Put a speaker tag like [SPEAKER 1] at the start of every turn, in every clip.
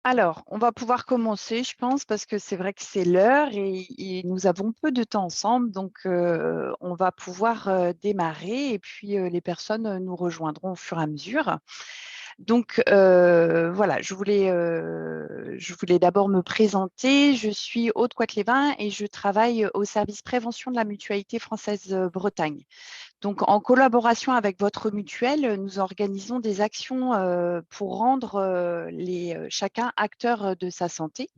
[SPEAKER 1] Alors, on va pouvoir commencer, je pense, parce que c'est vrai que c'est l'heure et nous avons peu de temps ensemble. Donc, on va pouvoir démarrer et puis les personnes nous rejoindront au fur et à mesure. Donc, voilà, je voulais d'abord me présenter. Je suis Aude Coiclevin et je travaille au service prévention de la Mutualité française Bretagne. Donc, en collaboration avec votre mutuelle, nous organisons des actions pour rendre chacun acteur de sa santé.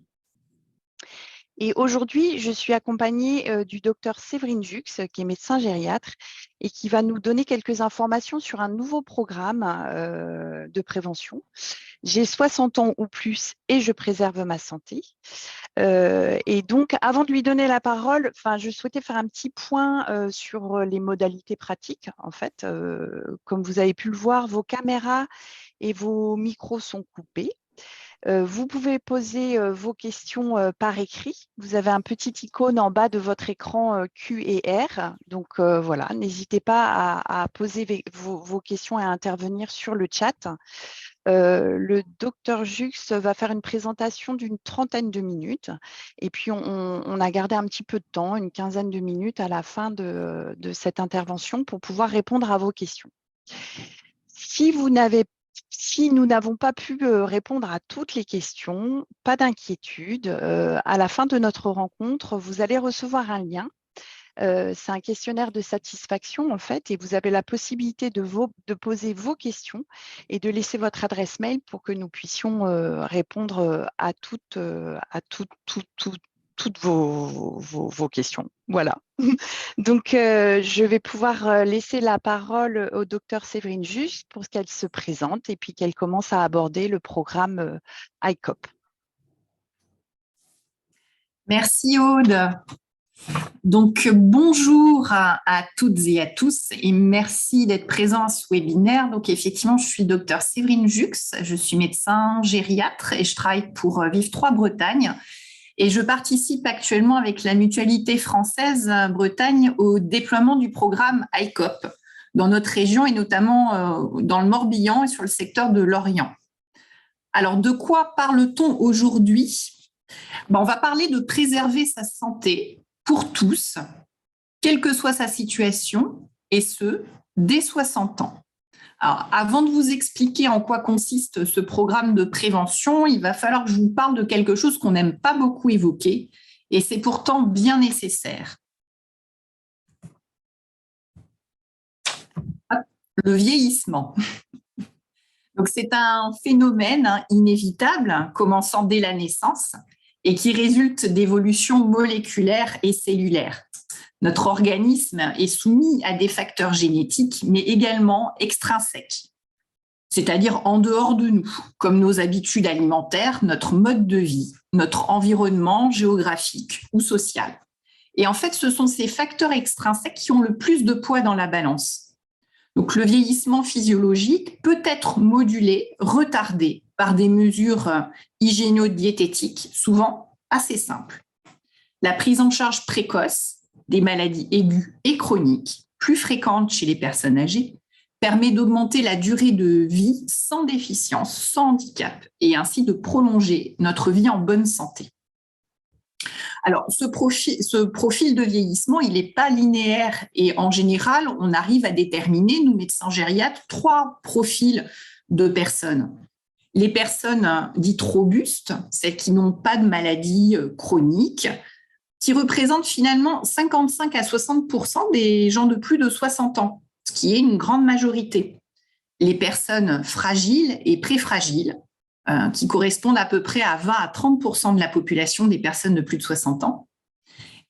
[SPEAKER 1] Et aujourd'hui, je suis accompagnée du docteur Séverine Jux, qui est médecin gériatre et qui va nous donner quelques informations sur un nouveau programme de prévention. J'ai 60 ans ou plus et je préserve ma santé. Et donc, avant de lui donner la parole, je souhaitais faire un petit point sur les modalités pratiques. En fait, comme vous avez pu le voir, vos caméras et vos micros sont coupés. Vous pouvez poser vos questions par écrit. Vous avez un petit icône en bas de votre écran Q et R. Donc voilà, n'hésitez pas à poser vos questions et à intervenir sur le chat. Le docteur Jux va faire une présentation d'une trentaine de minutes et puis on a gardé un petit peu de temps, une quinzaine de minutes à la fin de cette intervention pour pouvoir répondre à vos questions. Si nous n'avons pas pu répondre à toutes les questions, pas d'inquiétude. À la fin de notre rencontre, vous allez recevoir un lien. C'est un questionnaire de satisfaction, en fait, et vous avez la possibilité de poser vos questions et de laisser votre adresse mail pour que nous puissions répondre à toutes vos questions. Voilà. Donc, je vais pouvoir laisser la parole au docteur Séverine Juste pour qu'elle se présente et puis qu'elle commence à aborder le programme ICOP.
[SPEAKER 2] Merci Aude. Donc, bonjour à toutes et à tous et merci d'être présents à ce webinaire. Donc, effectivement, je suis docteur Séverine Jux, je suis médecin gériatre et je travaille pour Vive 3 Bretagne. Et je participe actuellement avec la Mutualité française Bretagne au déploiement du programme ICOP dans notre région et notamment dans le Morbihan et sur le secteur de l'Orient. Alors, de quoi parle-t-on aujourd'hui ? On va parler de préserver sa santé pour tous, quelle que soit sa situation, et ce, dès 60 ans. Alors, avant de vous expliquer en quoi consiste ce programme de prévention, il va falloir que je vous parle de quelque chose qu'on n'aime pas beaucoup évoquer, et c'est pourtant bien nécessaire. Le vieillissement. Donc, c'est un phénomène inévitable, commençant dès la naissance, et qui résulte d'évolutions moléculaires et cellulaires. Notre organisme est soumis à des facteurs génétiques, mais également extrinsèques, c'est-à-dire en dehors de nous, comme nos habitudes alimentaires, notre mode de vie, notre environnement géographique ou social. Et en fait, ce sont ces facteurs extrinsèques qui ont le plus de poids dans la balance. Donc, le vieillissement physiologique peut être modulé, retardé par des mesures hygiéno-diététiques, souvent assez simples. La prise en charge précoce des maladies aiguës et chroniques, plus fréquentes chez les personnes âgées, permet d'augmenter la durée de vie sans déficience, sans handicap, et ainsi de prolonger notre vie en bonne santé. Alors, ce profil de vieillissement, il n'est pas linéaire et en général, on arrive à déterminer, nous médecins gériatres, 3 profils de personnes. Les personnes dites robustes, celles qui n'ont pas de maladie chronique, qui représentent finalement 55 à 60% des gens de plus de 60 ans, ce qui est une grande majorité. Les personnes fragiles et préfragiles, qui correspondent à peu près à 20 à 30% de la population des personnes de plus de 60 ans,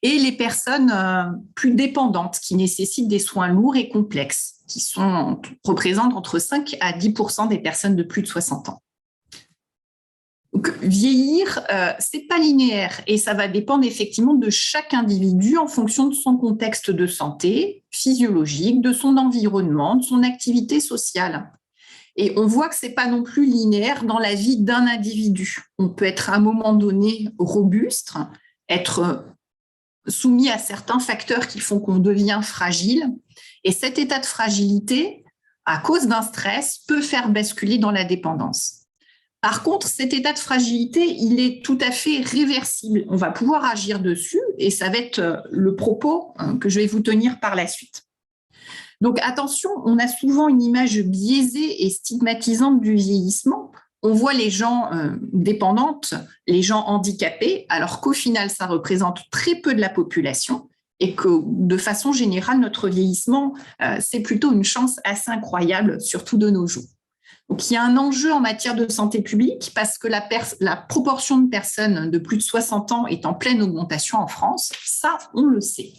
[SPEAKER 2] et les personnes plus dépendantes qui nécessitent des soins lourds et complexes, qui représentent entre 5 à 10% des personnes de plus de 60 ans. Donc, vieillir, ce n'est pas linéaire et ça va dépendre effectivement de chaque individu en fonction de son contexte de santé physiologique, de son environnement, de son activité sociale. Et on voit que ce n'est pas non plus linéaire dans la vie d'un individu. On peut être à un moment donné robuste, être soumis à certains facteurs qui font qu'on devient fragile. Et cet état de fragilité, à cause d'un stress, peut faire basculer dans la dépendance. Par contre, cet état de fragilité, il est tout à fait réversible. On va pouvoir agir dessus et ça va être le propos que je vais vous tenir par la suite. Donc attention, on a souvent une image biaisée et stigmatisante du vieillissement. On voit les gens dépendantes, les gens handicapés, alors qu'au final, ça représente très peu de la population et que de façon générale, notre vieillissement, c'est plutôt une chance assez incroyable, surtout de nos jours. Donc, il y a un enjeu en matière de santé publique parce que la proportion de personnes de plus de 60 ans est en pleine augmentation en France. Ça, on le sait.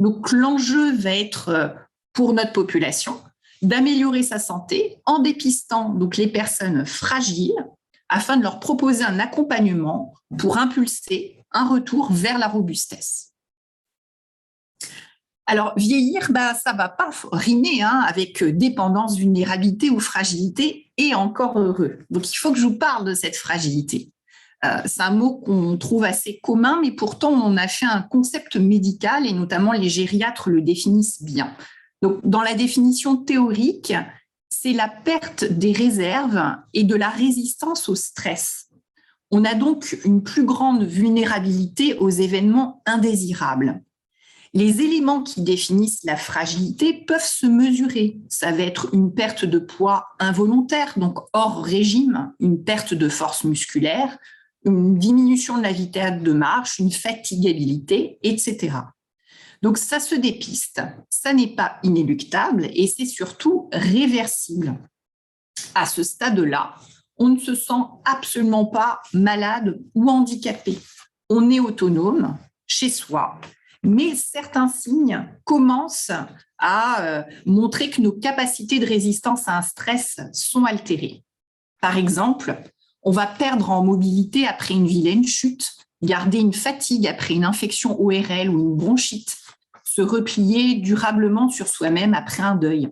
[SPEAKER 2] Donc, l'enjeu va être pour notre population d'améliorer sa santé en dépistant donc les personnes fragiles afin de leur proposer un accompagnement pour impulser un retour vers la robustesse. Alors, vieillir, ça ne va pas rimer avec dépendance, vulnérabilité ou fragilité, et encore heureux. Donc, il faut que je vous parle de cette fragilité. C'est un mot qu'on trouve assez commun, mais pourtant, on a fait un concept médical, et notamment les gériatres le définissent bien. Donc, dans la définition théorique, c'est la perte des réserves et de la résistance au stress. On a donc une plus grande vulnérabilité aux événements indésirables. Les éléments qui définissent la fragilité peuvent se mesurer. Ça va être une perte de poids involontaire, donc hors régime, une perte de force musculaire, une diminution de la vitesse de marche, une fatigabilité, etc. Donc, ça se dépiste. Ça n'est pas inéluctable et c'est surtout réversible. À ce stade-là, on ne se sent absolument pas malade ou handicapé. On est autonome chez soi, mais certains signes commencent à montrer que nos capacités de résistance à un stress sont altérées. Par exemple, on va perdre en mobilité après une vilaine chute, garder une fatigue après une infection ORL ou une bronchite, se replier durablement sur soi-même après un deuil.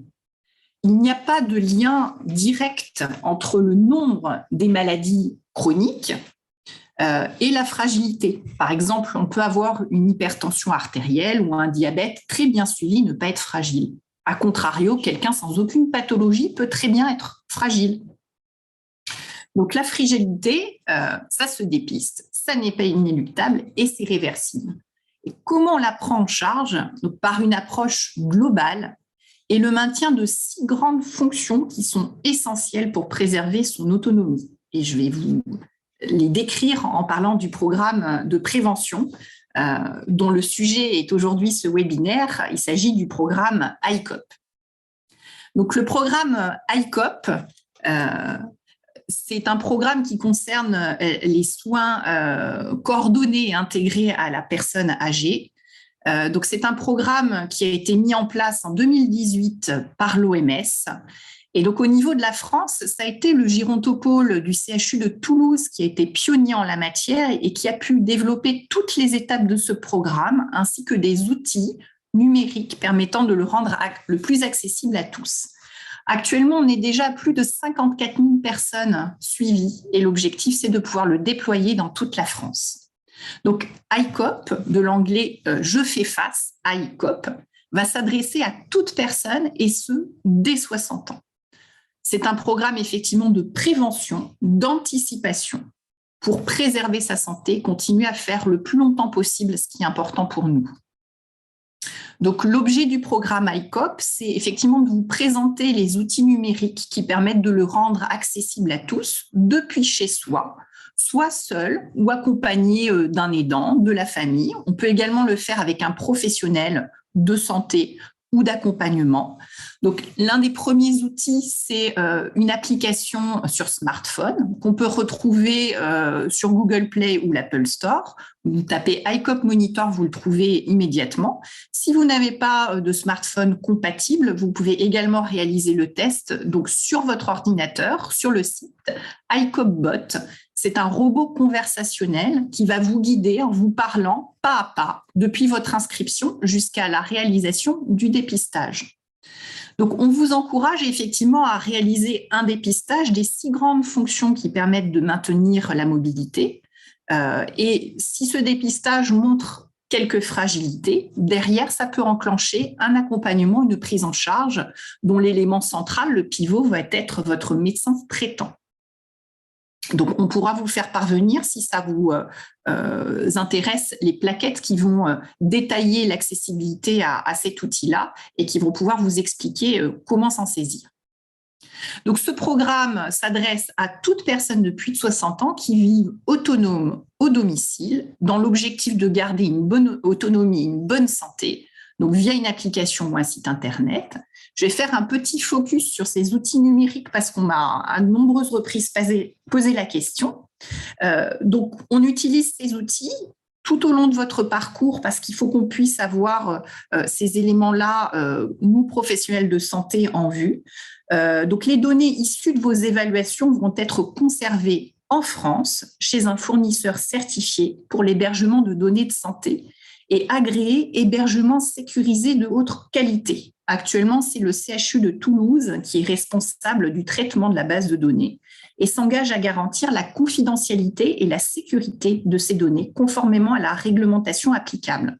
[SPEAKER 2] Il n'y a pas de lien direct entre le nombre des maladies chroniques et la fragilité. Par exemple, on peut avoir une hypertension artérielle ou un diabète très bien suivi, ne pas être fragile. A contrario, quelqu'un sans aucune pathologie peut très bien être fragile. Donc la fragilité, ça se dépiste, ça n'est pas inéluctable et c'est réversible. Et comment on la prend en charge? Donc, par une approche globale et le maintien de 6 grandes fonctions qui sont essentielles pour préserver son autonomie. Et je vais vous les décrire en parlant du programme de prévention dont le sujet est aujourd'hui ce webinaire. Il s'agit du programme ICOP. Donc, le programme ICOP, c'est un programme qui concerne les soins coordonnés et intégrés à la personne âgée. Donc, c'est un programme qui a été mis en place en 2018 par l'OMS. Et donc, au niveau de la France, ça a été le Gérontopôle du CHU de Toulouse qui a été pionnier en la matière et qui a pu développer toutes les étapes de ce programme, ainsi que des outils numériques permettant de le rendre le plus accessible à tous. Actuellement, on est déjà à plus de 54 000 personnes suivies et l'objectif, c'est de pouvoir le déployer dans toute la France. Donc, ICOP, de l'anglais « Je fais face », ICOP, va s'adresser à toute personne et ce, dès 60 ans. C'est un programme effectivement de prévention, d'anticipation pour préserver sa santé, continuer à faire le plus longtemps possible ce qui est important pour nous. Donc, l'objet du programme ICOP, c'est effectivement de vous présenter les outils numériques qui permettent de le rendre accessible à tous depuis chez soi, soit seul ou accompagné d'un aidant, de la famille. On peut également le faire avec un professionnel de santé ou d'accompagnement. Donc, l'un des premiers outils, c'est une application sur smartphone qu'on peut retrouver sur Google Play ou l'Apple Store. Vous tapez ICOP Monitor, vous le trouvez immédiatement. Si vous n'avez pas de smartphone compatible, vous pouvez également réaliser le test donc sur votre ordinateur, sur le site ICOP Bot. C'est un robot conversationnel qui va vous guider en vous parlant pas à pas depuis votre inscription jusqu'à la réalisation du dépistage. Donc, on vous encourage effectivement à réaliser un dépistage des 6 grandes fonctions qui permettent de maintenir la mobilité. Et si ce dépistage montre quelques fragilités, derrière, ça peut enclencher un accompagnement, une prise en charge dont l'élément central, le pivot, va être votre médecin traitant. Donc, on pourra vous faire parvenir, si ça vous intéresse, les plaquettes qui vont détailler l'accessibilité à cet outil-là et qui vont pouvoir vous expliquer comment s'en saisir. Donc, ce programme s'adresse à toute personne de plus de 60 ans qui vivent autonome au domicile, dans l'objectif de garder une bonne autonomie, une bonne santé, donc via une application ou un site Internet. Je vais faire un petit focus sur ces outils numériques parce qu'on m'a à de nombreuses reprises posé la question. Donc, on utilise ces outils tout au long de votre parcours parce qu'il faut qu'on puisse avoir ces éléments-là, nous, professionnels de santé, en vue. Donc, les données issues de vos évaluations vont être conservées en France chez un fournisseur certifié pour l'hébergement de données de santé et agréé hébergement sécurisé de haute qualité. Actuellement, c'est le CHU de Toulouse qui est responsable du traitement de la base de données et s'engage à garantir la confidentialité et la sécurité de ces données conformément à la réglementation applicable.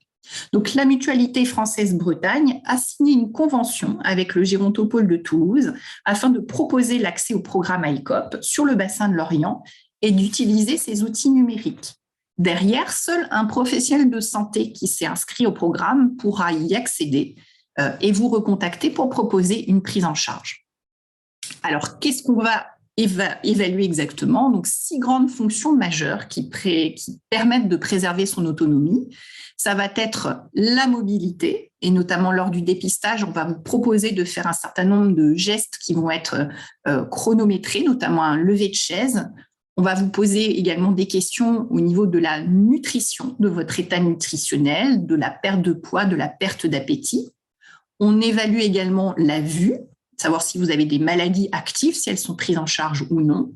[SPEAKER 2] Donc, la Mutualité française Bretagne a signé une convention avec le Gérontopole de Toulouse afin de proposer l'accès au programme ICOP sur le bassin de l'Orient et d'utiliser ces outils numériques. Derrière, seul un professionnel de santé qui s'est inscrit au programme pourra y accéder et vous recontacter pour proposer une prise en charge. Alors, qu'est-ce qu'on va évaluer exactement? Donc, 6 grandes fonctions majeures qui permettent de préserver son autonomie. Ça va être la mobilité, et notamment lors du dépistage, on va vous proposer de faire un certain nombre de gestes qui vont être chronométrés, notamment un lever de chaise. On va vous poser également des questions au niveau de la nutrition, de votre état nutritionnel, de la perte de poids, de la perte d'appétit. On évalue également la vue, savoir si vous avez des maladies actives, si elles sont prises en charge ou non.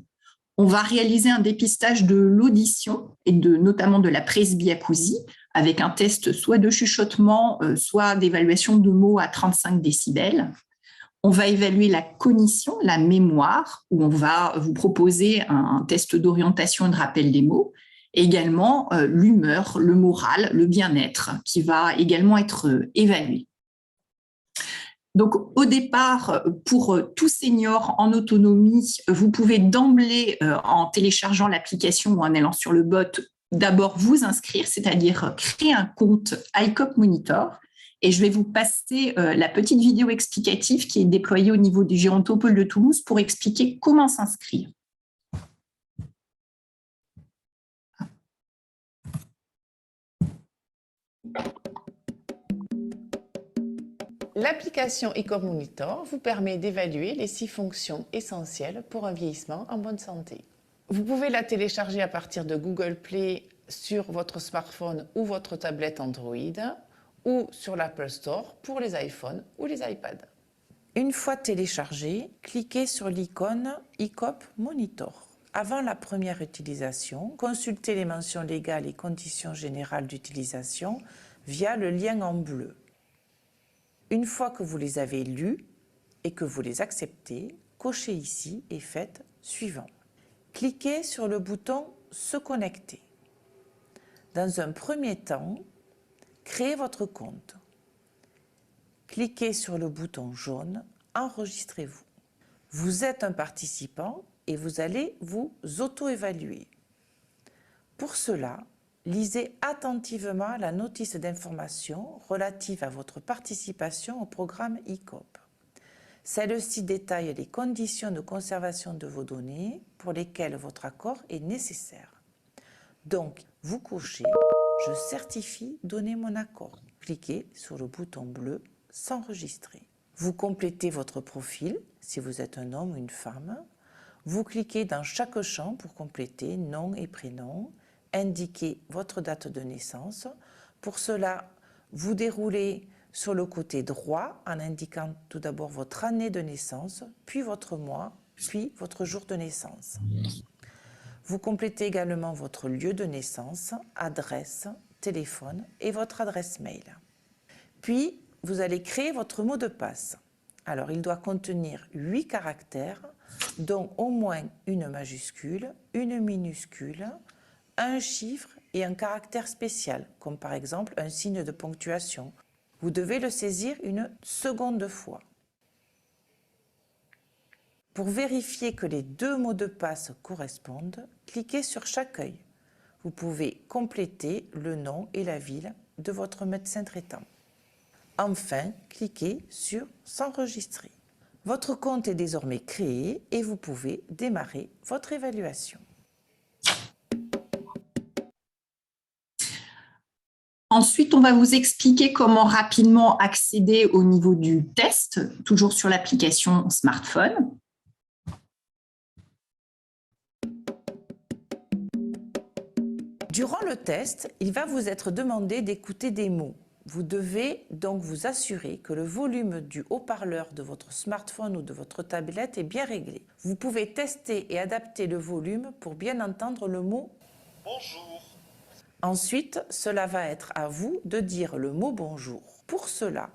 [SPEAKER 2] On va réaliser un dépistage de l'audition et notamment de la presbyacousie avec un test soit de chuchotement, soit d'évaluation de mots à 35 décibels. On va évaluer la cognition, la mémoire, où on va vous proposer un test d'orientation et de rappel des mots. Et également l'humeur, le moral, le bien-être, qui va également être évalué. Donc, au départ, pour tout senior en autonomie, vous pouvez d'emblée, en téléchargeant l'application ou en allant sur le bot, d'abord vous inscrire, c'est-à-dire créer un compte ICOP Monitor. Et je vais vous passer la petite vidéo explicative qui est déployée au niveau du Gérontopole de Toulouse pour expliquer comment s'inscrire.
[SPEAKER 3] L'application ICOP Monitor vous permet d'évaluer les 6 fonctions essentielles pour un vieillissement en bonne santé. Vous pouvez la télécharger à partir de Google Play sur votre smartphone ou votre tablette Android ou sur l'Apple Store pour les iPhones ou les iPads. Une fois téléchargée, cliquez sur l'icône ICOP Monitor. Avant la première utilisation, consultez les mentions légales et conditions générales d'utilisation via le lien en bleu. Une fois que vous les avez lus et que vous les acceptez, cochez ici et faites « Suivant ». Cliquez sur le bouton « Se connecter ». Dans un premier temps, créez votre compte. Cliquez sur le bouton jaune « Enregistrez-vous ». Vous êtes un participant et vous allez vous auto-évaluer. Pour cela, lisez attentivement la notice d'information relative à votre participation au programme ICOP. Celle-ci détaille les conditions de conservation de vos données pour lesquelles votre accord est nécessaire. Donc, vous cochez « Je certifie donner mon accord ». Cliquez sur le bouton bleu « S'enregistrer ». Vous complétez votre profil, si vous êtes un homme ou une femme. Vous cliquez dans chaque champ pour compléter nom et prénom. Indiquez votre date de naissance. Pour cela, vous déroulez sur le côté droit en indiquant tout d'abord votre année de naissance, puis votre mois, puis votre jour de naissance. Vous complétez également votre lieu de naissance, adresse, téléphone et votre adresse mail. Puis, vous allez créer votre mot de passe. Alors, il doit contenir 8 caractères, dont au moins une majuscule, une minuscule, un chiffre et un caractère spécial, comme par exemple un signe de ponctuation. Vous devez le saisir une seconde fois. Pour vérifier que les 2 mots de passe correspondent, cliquez sur chaque œil. Vous pouvez compléter le nom et la ville de votre médecin traitant. Enfin, cliquez sur « S'enregistrer ». Votre compte est désormais créé et vous pouvez démarrer votre évaluation.
[SPEAKER 2] Ensuite, on va vous expliquer comment rapidement accéder au niveau du test, toujours sur l'application smartphone.
[SPEAKER 3] Durant le test, il va vous être demandé d'écouter des mots. Vous devez donc vous assurer que le volume du haut-parleur de votre smartphone ou de votre tablette est bien réglé. Vous pouvez tester et adapter le volume pour bien entendre le mot « Bonjour ». Ensuite, cela va être à vous de dire le mot « Bonjour ». Pour cela,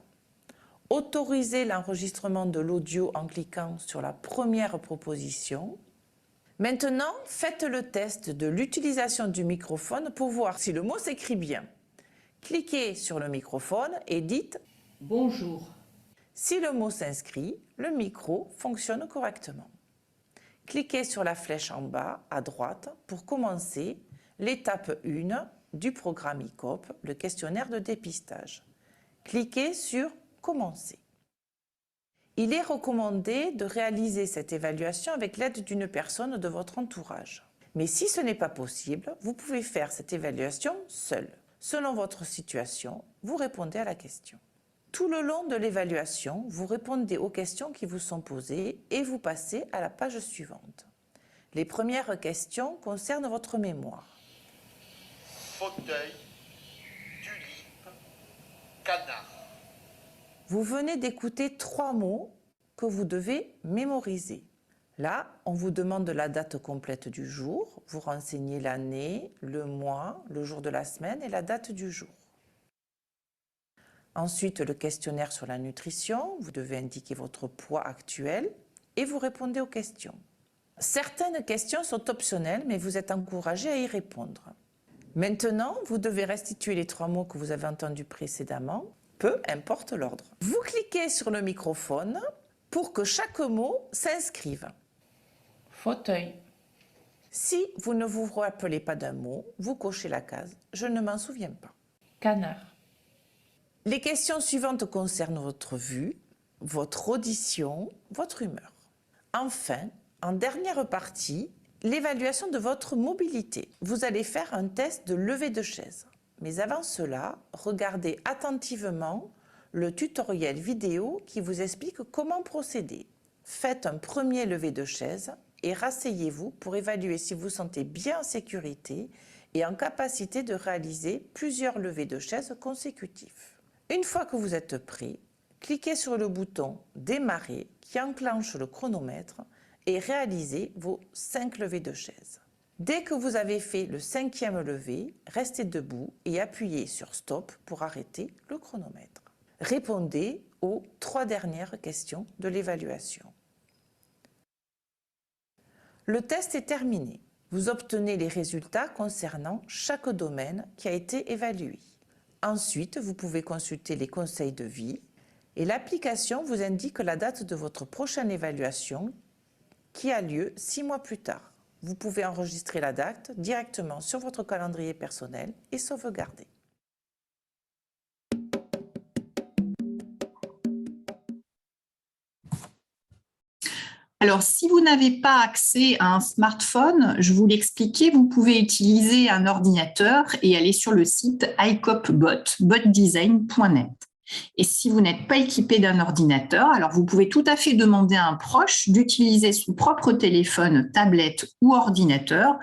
[SPEAKER 3] autorisez l'enregistrement de l'audio en cliquant sur la première proposition. Maintenant, faites le test de l'utilisation du microphone pour voir si le mot s'écrit bien. Cliquez sur le microphone et dites « Bonjour ». Si le mot s'inscrit, le micro fonctionne correctement. Cliquez sur la flèche en bas à droite pour commencer l'étape 1 du programme ICOP, le questionnaire de dépistage. Cliquez sur « Commencer ». Il est recommandé de réaliser cette évaluation avec l'aide d'une personne de votre entourage. Mais si ce n'est pas possible, vous pouvez faire cette évaluation seul. Selon votre situation, vous répondez à la question. Tout le long de l'évaluation, vous répondez aux questions qui vous sont posées et vous passez à la page suivante. Les premières questions concernent votre mémoire.
[SPEAKER 4] Fauteuil, tulipe, canard.
[SPEAKER 3] Vous venez d'écouter 3 mots que vous devez mémoriser. Là, on vous demande la date complète du jour, vous renseignez l'année, le mois, le jour de la semaine et la date du jour. Ensuite, le questionnaire sur la nutrition, vous devez indiquer votre poids actuel et vous répondez aux questions. Certaines questions sont optionnelles, mais vous êtes encouragé à y répondre. Maintenant, vous devez restituer les 3 mots que vous avez entendus précédemment, peu importe l'ordre. Vous cliquez sur le microphone pour que chaque mot s'inscrive.
[SPEAKER 5] Fauteuil.
[SPEAKER 3] Si vous ne vous rappelez pas d'un mot, vous cochez la case « Je ne m'en souviens pas ».
[SPEAKER 5] Canard.
[SPEAKER 3] Les questions suivantes concernent votre vue, votre audition, votre humeur. Enfin, en dernière partie, l'évaluation de votre mobilité. Vous allez faire un test de levée de chaise. Mais avant cela, regardez attentivement le tutoriel vidéo qui vous explique comment procéder. Faites un premier lever de chaise et rasseyez-vous pour évaluer si vous vous sentez bien en sécurité et en capacité de réaliser plusieurs levées de chaise consécutifs. Une fois que vous êtes prêt, cliquez sur le bouton « Démarrer » qui enclenche le chronomètre et réalisez vos 5 levées de chaise. Dès que vous avez fait le 5e levé, restez debout et appuyez sur « Stop » pour arrêter le chronomètre. Répondez aux 3 dernières questions de l'évaluation. Le test est terminé. Vous obtenez les résultats concernant chaque domaine qui a été évalué. Ensuite, vous pouvez consulter les conseils de vie et l'application vous indique la date de votre prochaine évaluation qui a lieu 6 mois plus tard. Vous pouvez enregistrer la date directement sur votre calendrier personnel et sauvegarder.
[SPEAKER 2] Alors, si vous n'avez pas accès à un smartphone, je vous l'expliquais, vous pouvez utiliser un ordinateur et aller sur le site icopbot.botdesign.net. Et si vous n'êtes pas équipé d'un ordinateur, alors vous pouvez tout à fait demander à un proche d'utiliser son propre téléphone, tablette ou ordinateur,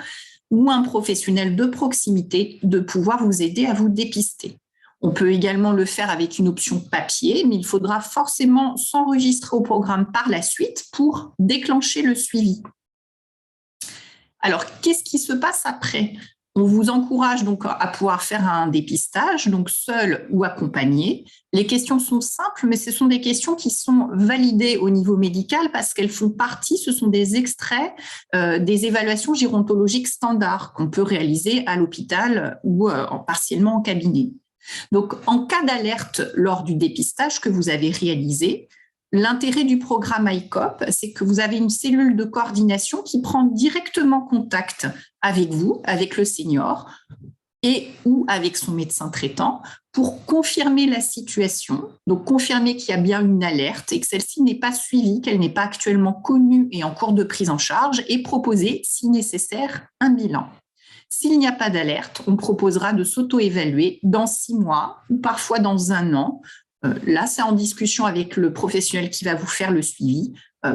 [SPEAKER 2] ou un professionnel de proximité de pouvoir vous aider à vous dépister. On peut également le faire avec une option papier, mais il faudra forcément s'enregistrer au programme par la suite pour déclencher le suivi. Alors, qu'est-ce qui se passe après ? On vous encourage donc à pouvoir faire un dépistage, donc seul ou accompagné. Les questions sont simples, mais ce sont des questions qui sont validées au niveau médical parce qu'elles font partie, ce sont des extraits des évaluations gérontologiques standards qu'on peut réaliser à l'hôpital ou partiellement en cabinet. Donc, en cas d'alerte lors du dépistage que vous avez réalisé, L'intérêt du programme ICOP, c'est que vous avez une cellule de coordination qui prend directement contact avec vous, avec le senior, et ou avec son médecin traitant pour confirmer la situation, donc confirmer qu'il y a bien une alerte et que celle-ci n'est pas suivie, qu'elle n'est pas actuellement connue et en cours de prise en charge, et proposer, si nécessaire, un bilan. S'il n'y a pas d'alerte, on proposera de s'auto-évaluer dans 6 mois ou parfois dans 1 an. Là, c'est en discussion avec le professionnel qui va vous faire le suivi.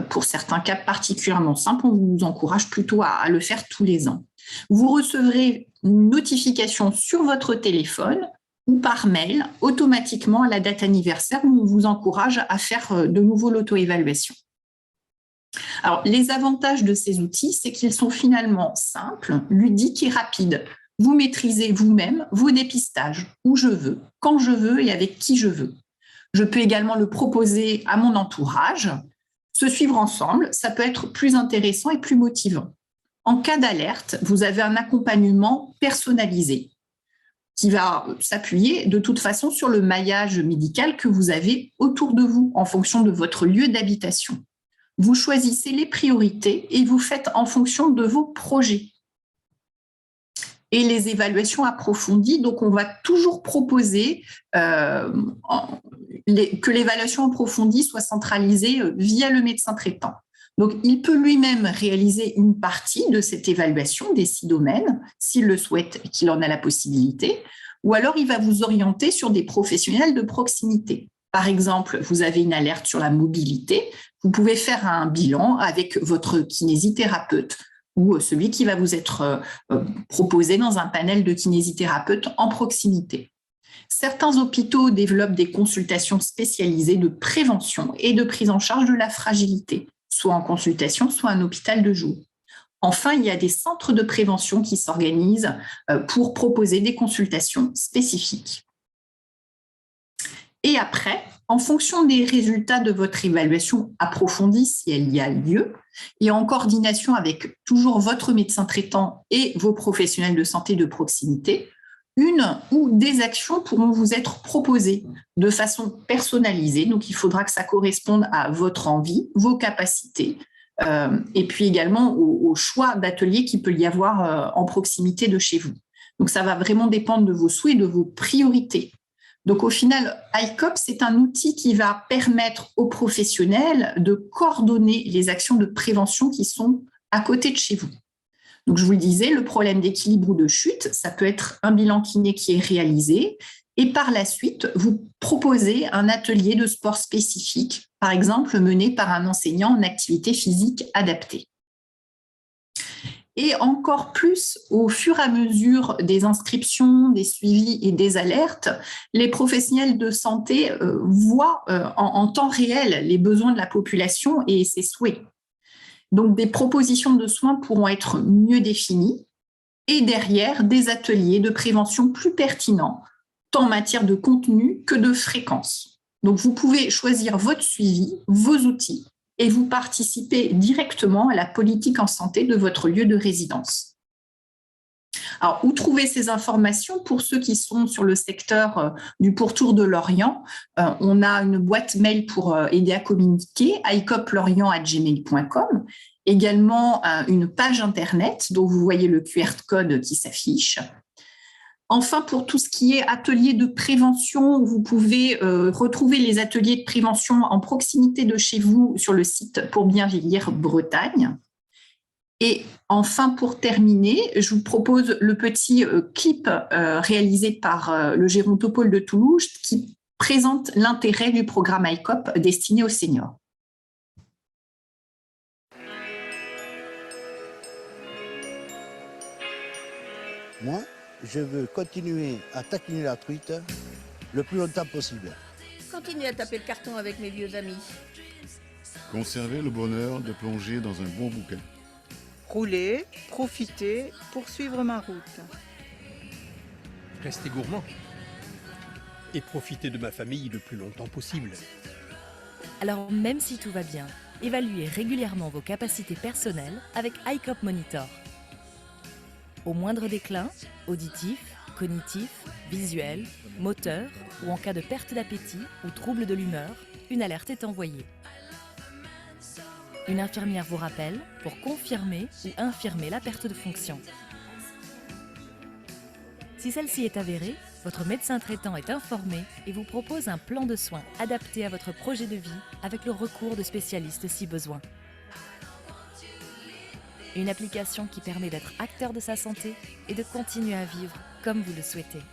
[SPEAKER 2] Pour certains cas particulièrement simples, on vous encourage plutôt à le faire tous les ans. Vous recevrez une notification sur votre téléphone ou par mail automatiquement à la date anniversaire où on vous encourage à faire de nouveau l'auto-évaluation. Alors, les avantages de ces outils, c'est qu'ils sont finalement simples, ludiques et rapides. Vous maîtrisez vous-même vos dépistages, où je veux, quand je veux et avec qui je veux. Je peux également le proposer à mon entourage. Se suivre ensemble, ça peut être plus intéressant et plus motivant. En cas d'alerte, vous avez un accompagnement personnalisé qui va s'appuyer de toute façon sur le maillage médical que vous avez autour de vous en fonction de votre lieu d'habitation. Vous choisissez les priorités et vous faites en fonction de vos projets. Et les évaluations approfondies, donc on va toujours proposer que l'évaluation approfondie soit centralisée via le médecin traitant. Donc, il peut lui-même réaliser une partie de cette évaluation des 6 domaines, s'il le souhaite et qu'il en a la possibilité, ou alors il va vous orienter sur des professionnels de proximité. Par exemple, vous avez une alerte sur la mobilité, vous pouvez faire un bilan avec votre kinésithérapeute ou celui qui va vous être proposé dans un panel de kinésithérapeutes en proximité. Certains hôpitaux développent des consultations spécialisées de prévention et de prise en charge de la fragilité, soit en consultation, soit en hôpital de jour. Enfin, il y a des centres de prévention qui s'organisent pour proposer des consultations spécifiques. Et après, en fonction des résultats de votre évaluation approfondie, si elle y a lieu, et en coordination avec toujours votre médecin traitant et vos professionnels de santé de proximité, une ou des actions pourront vous être proposées de façon personnalisée. Donc, il faudra que ça corresponde à votre envie, vos capacités, et puis également au choix d'ateliers qu'il peut y avoir en proximité de chez vous. Donc, ça va vraiment dépendre de vos souhaits et de vos priorités. Donc, au final, ICOP, c'est un outil qui va permettre aux professionnels de coordonner les actions de prévention qui sont à côté de chez vous. Donc, je vous le disais, le problème d'équilibre ou de chute, ça peut être un bilan kiné qui est réalisé et par la suite, vous proposez un atelier de sport spécifique, par exemple mené par un enseignant en activité physique adaptée. Et encore plus, au fur et à mesure des inscriptions, des suivis et des alertes, les professionnels de santé voient en temps réel les besoins de la population et ses souhaits. Donc, des propositions de soins pourront être mieux définies et derrière, des ateliers de prévention plus pertinents, tant en matière de contenu que de fréquence. Donc, vous pouvez choisir votre suivi, vos outils, et vous participez directement à la politique en santé de votre lieu de résidence. Alors, où trouver ces informations? Pour ceux qui sont sur le secteur du pourtour de Lorient, on a une boîte mail pour aider à communiquer, icoplorient@gmail.com. Également, une page Internet dont vous voyez le QR code qui s'affiche. Enfin, pour tout ce qui est ateliers de prévention, vous pouvez retrouver les ateliers de prévention en proximité de chez vous sur le site Pour bien vieillir Bretagne. Et enfin, pour terminer, je vous propose le petit clip réalisé par le Gérontopole de Toulouse qui présente l'intérêt du programme ICOP destiné aux seniors.
[SPEAKER 6] Moi, je veux continuer à taquiner la truite le plus longtemps possible.
[SPEAKER 7] Continuer à taper le carton avec mes vieux amis.
[SPEAKER 8] Conserver le bonheur de plonger dans un bon bouquin.
[SPEAKER 9] Rouler, profiter, poursuivre ma route.
[SPEAKER 10] Rester gourmand. Et profiter de ma famille le plus longtemps possible.
[SPEAKER 11] Alors même si tout va bien, évaluez régulièrement vos capacités personnelles avec ICOP Monitor. Au moindre déclin, auditif, cognitif, visuel, moteur ou en cas de perte d'appétit ou trouble de l'humeur, une alerte est envoyée. Une infirmière vous rappelle pour confirmer ou infirmer la perte de fonction. Si celle-ci est avérée, votre médecin traitant est informé et vous propose un plan de soins adapté à votre projet de vie avec le recours de spécialistes si besoin. Une application qui permet d'être acteur de sa santé et de continuer à vivre comme vous le souhaitez.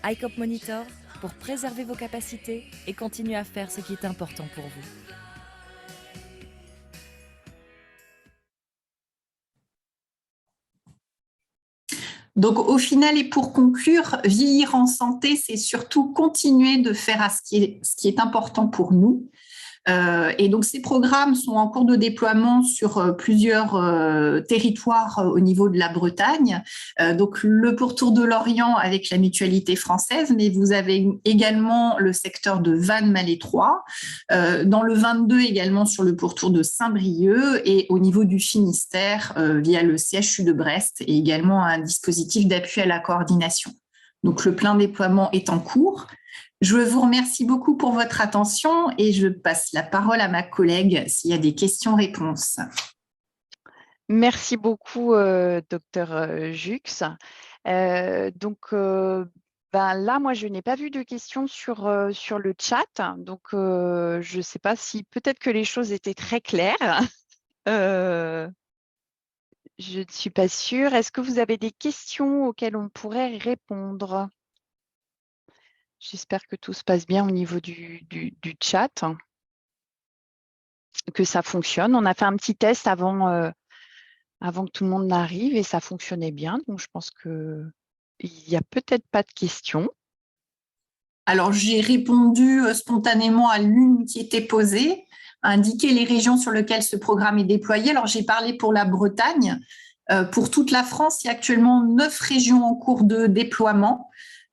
[SPEAKER 11] iCop Monitor pour préserver vos capacités et continuer à faire ce qui est important pour vous.
[SPEAKER 2] Donc, au final, et pour conclure, vieillir en santé, c'est surtout continuer de faire ce qui est important pour nous. Et donc, ces programmes sont en cours de déploiement sur plusieurs territoires au niveau de la Bretagne. Donc, le pourtour de l'Orient avec la mutualité française, mais vous avez également le secteur de Vannes-Malétroit, dans le 22 également sur le pourtour de Saint-Brieuc et au niveau du Finistère via le CHU de Brest et également un dispositif d'appui à la coordination. Donc, le plein déploiement est en cours. Je vous remercie beaucoup pour votre attention et je passe la parole à ma collègue s'il y a des questions-réponses.
[SPEAKER 1] Merci beaucoup, docteur Jux. Là, moi, je n'ai pas vu de questions sur le chat. Donc, je ne sais pas si peut-être que les choses étaient très claires. Je ne suis pas sûre. Est-ce que vous avez des questions auxquelles on pourrait répondre ? J'espère que tout se passe bien au niveau du chat, que ça fonctionne. On a fait un petit test avant que tout le monde n'arrive et ça fonctionnait bien. Donc, je pense qu'il n'y a peut-être pas de questions.
[SPEAKER 2] Alors, j'ai répondu spontanément à l'une qui était posée, indiquer les régions sur lesquelles ce programme est déployé. Alors, j'ai parlé pour la Bretagne. Pour toute la France, il y a actuellement 9 régions en cours de déploiement.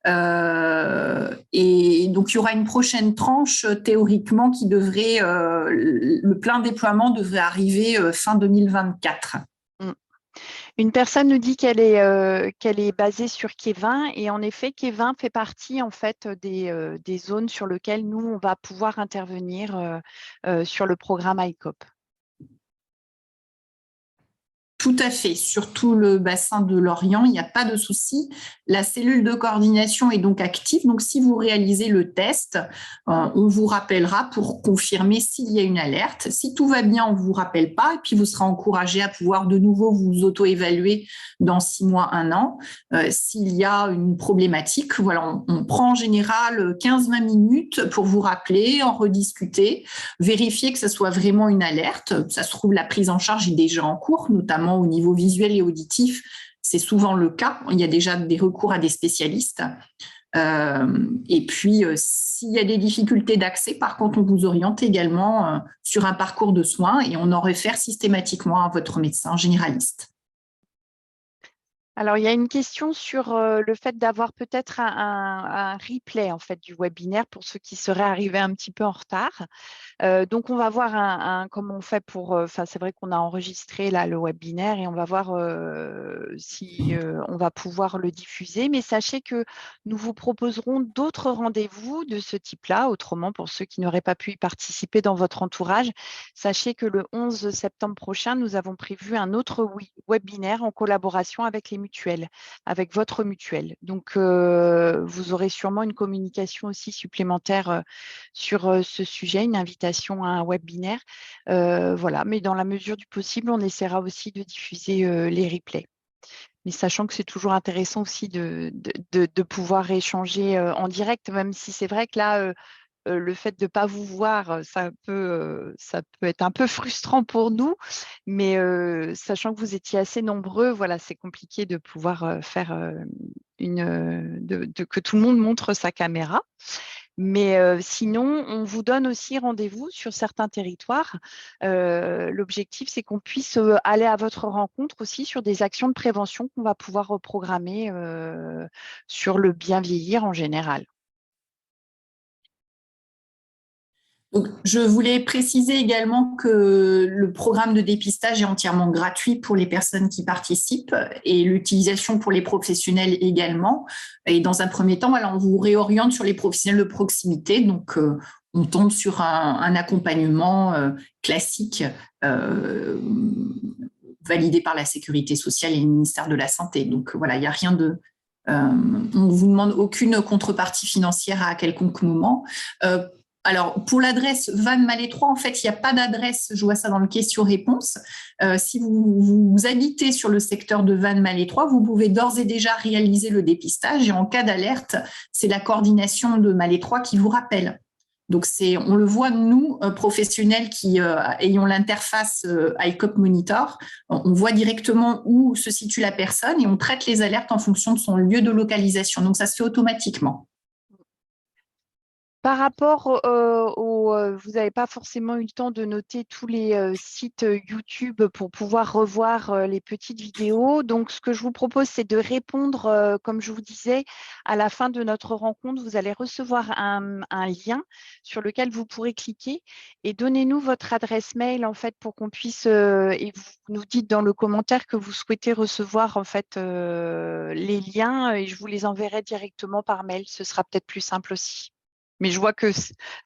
[SPEAKER 2] Et donc, il y aura une prochaine tranche théoriquement qui devrait, le plein déploiement devrait arriver fin 2024.
[SPEAKER 1] Une personne nous dit qu'elle est basée sur Kévin et en effet, Kévin fait partie en fait des zones sur lesquelles nous, on va pouvoir intervenir sur le programme iCop.
[SPEAKER 2] Tout à fait, surtout le bassin de l'Orient, il n'y a pas de souci. La cellule de coordination est donc active. Donc, si vous réalisez le test, on vous rappellera pour confirmer s'il y a une alerte. Si tout va bien, on ne vous rappelle pas et puis vous serez encouragé à pouvoir de nouveau vous auto-évaluer dans 6 mois, 1 an. S'il y a une problématique, voilà, on prend en général 15-20 minutes pour vous rappeler, en rediscuter, vérifier que ce soit vraiment une alerte. Ça se trouve, la prise en charge est déjà en cours, notamment au niveau visuel et auditif, c'est souvent le cas. Il y a déjà des recours à des spécialistes. Et puis, s'il y a des difficultés d'accès, par contre, on vous oriente également sur un parcours de soins et on en réfère systématiquement à votre médecin généraliste.
[SPEAKER 1] Alors, il y a une question sur le fait d'avoir peut-être un replay en fait, du webinaire pour ceux qui seraient arrivés un petit peu en retard. Donc, on va voir comment on fait pour… c'est vrai qu'on a enregistré là, le webinaire et on va voir si on va pouvoir le diffuser. Mais sachez que nous vous proposerons d'autres rendez-vous de ce type-là. Autrement, pour ceux qui n'auraient pas pu y participer dans votre entourage, sachez que le 11 septembre prochain, nous avons prévu un autre webinaire en collaboration avec les mutuelles, avec votre mutuelle. Donc, vous aurez sûrement une communication aussi supplémentaire sur ce sujet, une invitation à un webinaire. Voilà, mais dans la mesure du possible, on essaiera aussi de diffuser les replays. Mais sachant que c'est toujours intéressant aussi de pouvoir échanger en direct, même si c'est vrai que là, le fait de ne pas vous voir, ça peut être un peu frustrant pour nous, mais sachant que vous étiez assez nombreux, voilà, c'est compliqué de pouvoir faire que tout le monde montre sa caméra. Mais sinon, on vous donne aussi rendez-vous sur certains territoires. L'objectif, c'est qu'on puisse aller à votre rencontre aussi sur des actions de prévention qu'on va pouvoir reprogrammer sur le bien vieillir en général.
[SPEAKER 2] Donc, je voulais préciser également que le programme de dépistage est entièrement gratuit pour les personnes qui participent et l'utilisation pour les professionnels également. Et dans un premier temps, voilà, on vous réoriente sur les professionnels de proximité. Donc, on tombe sur un accompagnement classique validé par la Sécurité sociale et le ministère de la Santé. Donc voilà, il n'y a rien de... on ne vous demande aucune contrepartie financière à quelconque moment. Alors, pour l'adresse Vannes-Malais 3, en fait, il n'y a pas d'adresse, je vois ça dans le question-réponse. Si vous habitez sur le secteur de Vannes-Malais 3, vous pouvez d'ores et déjà réaliser le dépistage et en cas d'alerte, c'est la coordination de Malais 3 qui vous rappelle. Donc, on le voit, nous, professionnels qui ayons l'interface iCop Monitor, on voit directement où se situe la personne et on traite les alertes en fonction de son lieu de localisation. Donc, ça se fait automatiquement.
[SPEAKER 1] Par rapport vous n'avez pas forcément eu le temps de noter tous les sites YouTube pour pouvoir revoir les petites vidéos. Donc, ce que je vous propose, c'est de répondre, comme je vous disais, à la fin de notre rencontre. Vous allez recevoir un lien sur lequel vous pourrez cliquer et donnez-nous votre adresse mail en fait pour qu'on puisse et vous nous dites dans le commentaire que vous souhaitez recevoir en fait les liens et je vous les enverrai directement par mail. Ce sera peut-être plus simple aussi. Mais je vois que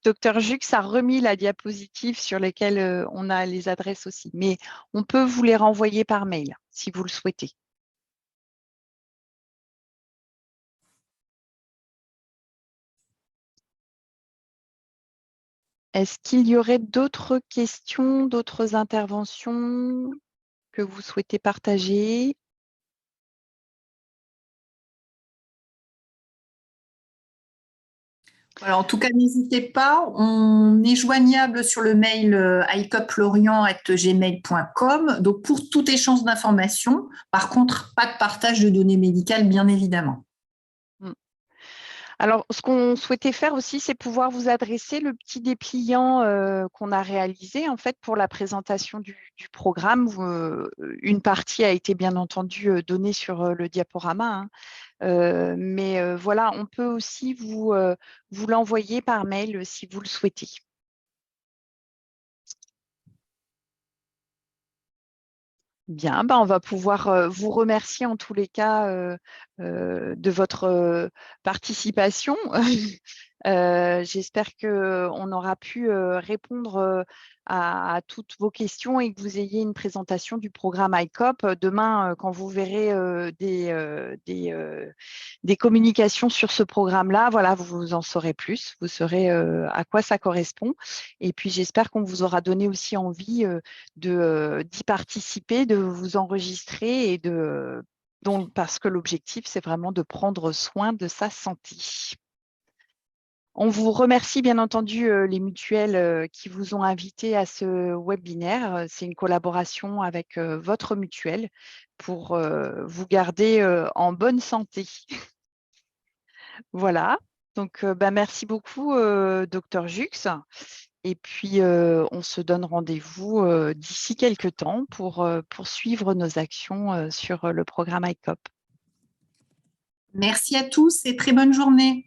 [SPEAKER 1] Dr Jux a remis la diapositive sur laquelle on a les adresses aussi. Mais on peut vous les renvoyer par mail si vous le souhaitez. Est-ce qu'il y aurait d'autres questions, d'autres interventions que vous souhaitez partager ?
[SPEAKER 2] Alors, en tout cas, n'hésitez pas, on est joignable sur le mail icoplorient@gmail.com. Donc, pour tout échange d'informations, par contre, pas de partage de données médicales, bien évidemment.
[SPEAKER 1] Alors, ce qu'on souhaitait faire aussi, c'est pouvoir vous adresser le petit dépliant qu'on a réalisé en fait pour la présentation du programme. Une partie a été bien entendu donnée sur le diaporama, hein. Mais voilà, on peut aussi vous l'envoyer par mail si vous le souhaitez. Bien, on va pouvoir vous remercier en tous les cas de votre participation. J'espère qu'on aura pu répondre à toutes vos questions et que vous ayez une présentation du programme iCop. Demain, quand vous verrez des communications sur ce programme-là, voilà, vous en saurez plus, vous saurez à quoi ça correspond. Et puis, j'espère qu'on vous aura donné aussi envie d'y participer, de vous enregistrer et parce que l'objectif, c'est vraiment de prendre soin de sa santé. On vous remercie bien entendu les mutuelles qui vous ont invité à ce webinaire. C'est une collaboration avec votre mutuelle pour vous garder en bonne santé. Voilà, donc merci beaucoup Dr Jux. Et puis, on se donne rendez-vous d'ici quelques temps pour poursuivre nos actions sur le programme iCop.
[SPEAKER 2] Merci à tous et très bonne journée.